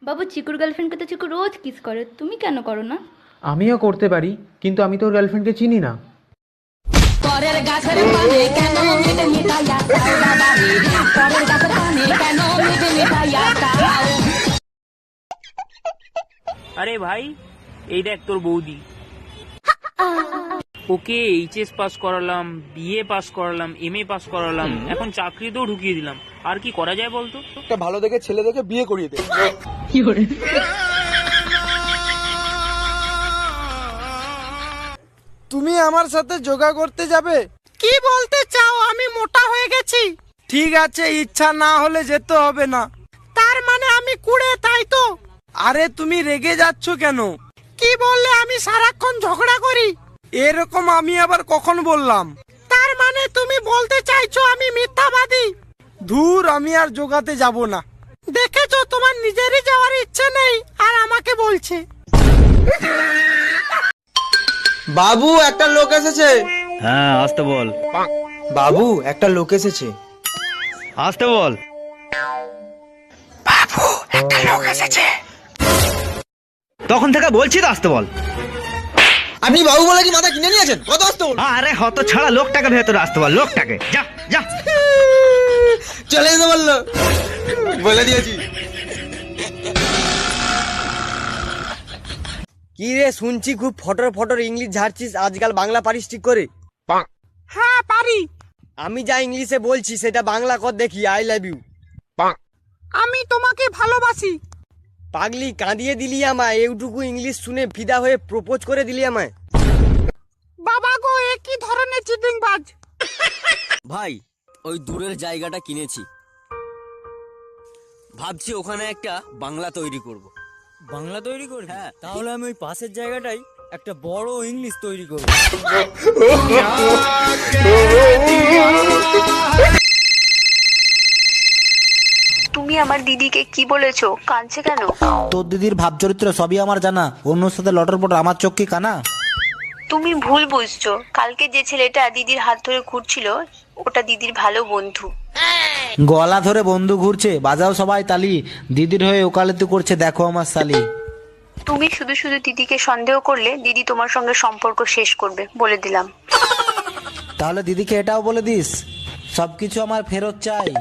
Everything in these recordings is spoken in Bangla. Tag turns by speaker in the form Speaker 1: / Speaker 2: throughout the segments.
Speaker 1: বাবু চিকুর গার্লফ্রেন্ডকে তো চিকু রোজ কিস করে, তুমি কেন করো না?
Speaker 2: আমিও করতে পারি, কিন্তু আমি তো ওর গার্লফ্রেন্ডকে চিনি না।
Speaker 3: পরের গাছের পানে কেন মিটে মিটাইয়া চাও বাবা রে, পরের গাছের পানে কেন মিটে মিটাইয়া চাও।
Speaker 4: আরে ভাই, এই দেখ তোর বৌদি। ওকে এইচএস পাস করালাম, বিএ পাস করালাম, এমএ পাস করালাম, এখন চাকরিতেও ঢুকিয়ে দিলাম। আর কি করা যায় বলতো?
Speaker 5: একটা ভালো দেখে ছেলে দেখে বিয়ে করিয়ে দে। তুমি আমার সাথে যোগা করতে যাবে?
Speaker 6: কি বলতে চাও? আমি মোটা হয়ে গেছি।
Speaker 5: ঠিক আছে, ইচ্ছা না হলে যেতে হবে না।
Speaker 6: তার মানে আমি কুড়ে, তাই তো?
Speaker 5: আরে তুমি রেগে যাচ্ছ কেন?
Speaker 6: কি বললে? আমি সারাক্ষণ ঝগড়া করি।
Speaker 5: এরকম আমি আবার কখন বললাম?
Speaker 6: তার মানে তুমি বলতে চাইছো আমি মিথ্যাবাদী?
Speaker 5: ধুর, আমি আর যোগাতে যাব না।
Speaker 6: দেখেছো, তোমার নিজেরই যাওয়ার ইচ্ছে নেই আর আমাকে বলছে।
Speaker 5: বাবু, একটা লোক এসেছে।
Speaker 7: হ্যাঁ, আসতে বল।
Speaker 5: বাবু, একটা লোক এসেছে।
Speaker 7: আসতে বল। তখন থেকে বলছি তো আসতে বল।
Speaker 5: আপনি বাবু বলে কি মাথা কিনে নিয়েছেন? কত আসতে বল?
Speaker 7: আরে হত ছাড়া লোকটাকে ভেতরে আসতে বল, লোকটাকে। যা যা।
Speaker 5: চলে যেতে বললো, বলে দিয়েছি। কি রে, শুনছি খুব ফটর ফটর ইংলিশ ঝাড়ছিস, আজকাল বাংলা পারিস ঠিক করে?
Speaker 6: হ্যাঁ পারি।
Speaker 5: আমি যা ইংলিশে বলছি সেটা বাংলা কর দেখি। I love you.
Speaker 6: আমি তোমাকে ভালোবাসি।
Speaker 5: পাগলি, কাঁদিয়ে দিলি আমায়। এইটুকু ইংলিশ শুনে ফিদা হয়ে প্রপোজ করে দিলি আমায়।
Speaker 6: বাবা গো, এ কি ধরনের চিটিংবাজ!
Speaker 8: ভাই, ওই দূরের জায়গাটা কিনেছি, ভাবছি ওখানে একটা বাংলা তৈরি করব।
Speaker 9: বাংলা তৈরি করবি? হ্যাঁ, তাহলে আমি ওই পাশের জায়গাটাই একটা বড় ইংলিশ তৈরি করব।
Speaker 10: তুমি আমার দিদিকে কি বলেছো? কাঁদছে কেন?
Speaker 9: তোর দিদির ভাব চরিত্র সবই আমার জানা, অন্যর সাথে লটর পটর, আমার চোখ কি কানা?
Speaker 10: তুমি ভুল বুঝছো। কালকে যে ছেলেটা দিদির হাত ধরে ঘুরছিল, ওটা দিদির ভালো বন্ধু।
Speaker 9: গলা ধরে বন্ধু ঘুরছে, বাজাও সবাই তালি, দিদির হয়ে ওকালতি করছে, দেখো আমার শালি।
Speaker 10: তুমি শুধু শুধু দিদিকে সন্দেহ করলে দিদি তোমার সঙ্গে সম্পর্ক শেষ করবে, বলে দিলাম।
Speaker 9: তাহলে দিদিকে এটাও বলে দিস, সবকিছু আমার ফেরত চাই।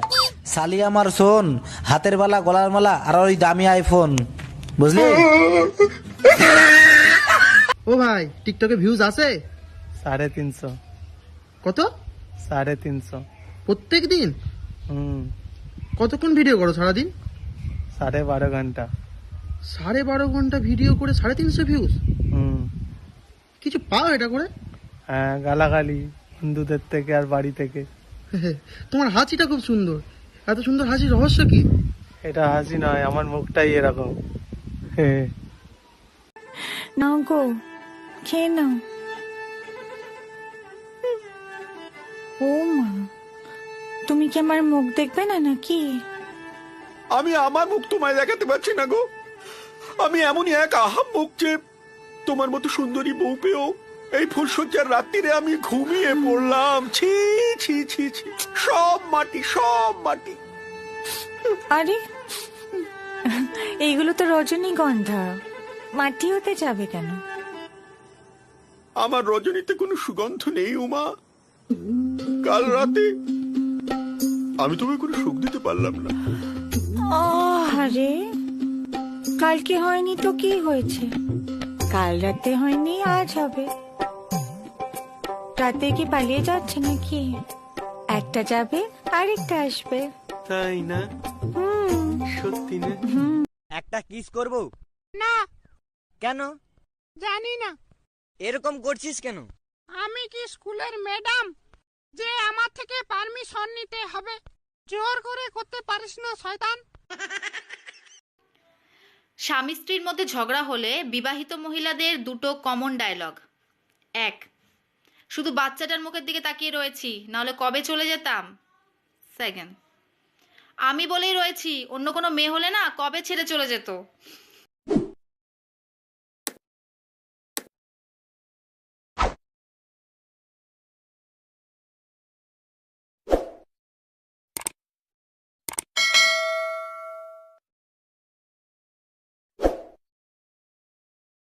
Speaker 9: শালি আমার শোন, হাতের বালা, গলার মালা আর ওই দামি আইফোন, বুঝলি?
Speaker 11: ও ভাই, টিকটকে ভিউজ আছে?
Speaker 5: 350।
Speaker 11: কত?
Speaker 5: 350।
Speaker 11: প্রত্যেক দিন? কতক্ষণ ভিডিও করো সারাদিন?
Speaker 5: 12.5 ঘন্টা।
Speaker 11: 12.5 ঘন্টা ভিডিও করে 350 ভিউজ? কিছু পাও এটা করে?
Speaker 5: হ্যাঁ, গালাগালি বন্ধুদের থেকে আর বাড়ি থেকে।
Speaker 11: তোমার হাসিটা খুব সুন্দর। এত সুন্দর হাসির রহস্য কি?
Speaker 5: এটা হাসি নয়, আমার মুখটাই এরকম।
Speaker 1: নাও গো, খেয়ে নাও। ও মা, তুমি কি আমার মুখ দেখবে না নাকি?
Speaker 6: আমি আমার মুখ তোমায় দেখাতে পারছি না গো। আমি এমনই এক আহাম মুখ যে তোমার মতো সুন্দরী বউ পেয়েও এই ফুলসজ্জার রাত্রিরে আমি ঘুমিয়ে পড়লাম। ছি ছি ছি ছি, সব মাটি, সব মাটি।
Speaker 1: আরে, এইগুলো তো রজনীগন্ধা, মাটি হতে যাবে কেন?
Speaker 6: আমার রজনীতে কোনো সুগন্ধ নেই উমা। কাল রাতে আমি তোমায় কোনো সুখ দিতে পারলাম না।
Speaker 1: আরে, কালকে হয়নি তো কি হয়েছে? কাল রাতে হয়নি, আজ হবে। রাতে কি পালিয়ে যাচ্ছে নাকি? একটা যাবে, আরেকটা আসবে।
Speaker 5: তাই না? সত্যি না?
Speaker 9: একটা কিস করব
Speaker 6: না।
Speaker 9: কেন?
Speaker 6: জানি না।
Speaker 9: এরকম করছিস কেন?
Speaker 6: আমি কি স্কুলের ম্যাডাম যে আমার থেকে পারমিশন নিতে হবে? জোর করে করতে পারিস না শয়তান।
Speaker 12: স্বামী স্ত্রীর মধ্যে ঝগড়া হলে বিবাহিত মহিলাদের দুটো কমন ডায়লগ। 1, শুধু বাচ্চাটার মুখের দিকে তাকিয়ে রয়েছি, নাহলে কবে চলে যেতাম। 2, আমি বলেই রয়েছি, অন্য কোনো মেয়ে হলে না কবে ছেড়ে চলে যেত।